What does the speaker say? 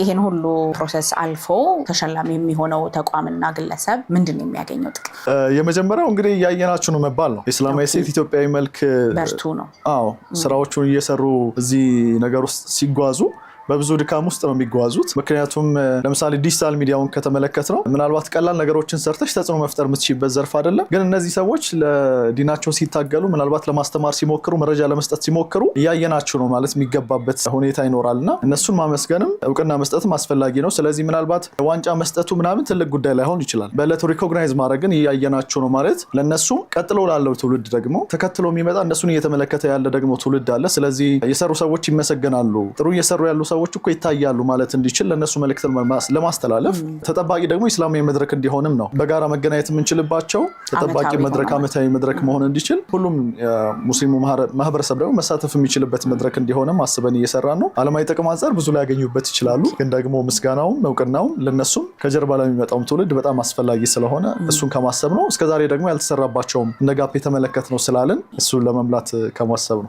ይሄን ሁሉ ፕሮሰስ አልፎ ተሸላሚ የሚሆነው ተቋምና ግለሰብ ምንድነው የሚያገኘው ጥቅም? የመጀመሪያው እንግዲህ ያየናችሁ ነው መባል ነው። እስላማዊ ሴት ኢትዮጵያዊ መልክ በርቱ ነው። አዎ ስራዎቹን እየሰሩ እዚህ ነገር ውስጥ ሲጓዙ በብዙ ድካም ውስጥ ነው የሚጓዙት። ምክንያቱም ለምሳሌ ዲጂታል ሚዲያውን ከተመለከት ነው ምናልባት ቀላል ነገሮችን ሰርተሽ ተጽዕኖ መፍጠር የምትችይበት ዘርፍ አይደለም። ግን እነዚህ ሰዎች ለዲናቸው ሲታገሉ ምናልባት ለማስተማር ሲሞክሩ መረጃ ለመስጠት ሲሞክሩ እያየናችሁ ነው ማለት የሚገባበት ሁኔታ ይኖራልና እነሱን ማመስገንም እውቅና መስጠትም አስፈላጊ ነው። ስለዚህ ምናልባት ዋንጫ መስጠቱ ምናምን ትልቅ ጉዳይ ላይሆን ይችላል። በእለቱ ሪኮግናይዝ ማድረግን እያየናችሁ ነው ማለት ለነሱም ቀጥሎ ላለው ትውልድ ደግሞ ተከትሎ የሚመጣ እነሱን እየተመለከተ ያለ ደግሞ ትውልድ አለ። ስለዚህ የሰሩ ሰዎች ይመሰገናሉ። ጥሩ እየሰሩ ያሉ ሰዎች እኮ ይታያሉ ማለት እንዲችል ለነሱ መልእክት ለማስተላለፍ ተጠባቂ ደግሞ እስላማዊ መድረክ እንዲሆንም ነው። በጋራ መገናኘት የምንችልባቸው ተጠባቂ መድረክ ዓመታዊ መድረክ መሆን እንዲችል ሁሉም ሙስሊሙ ማህበረሰብ ደግሞ መሳተፍ የሚችልበት መድረክ እንዲሆንም አስበን እየሰራን ነው። ዓለማዊ ጥቅም አንፃር ብዙ ላይ ያገኙበት ይችላሉ። ግን ደግሞ ምስጋናውም እውቅናውም ለነሱም ከጀርባ ለሚመጣው ትውልድ በጣም አስፈላጊ ስለሆነ እሱን ከማሰብ ነው። እስከዛሬ ደግሞ ያልተሰራባቸውም ነጋፕ የተመለከት ነው ስላልን እሱን ለመምላት ከማሰብ ነው።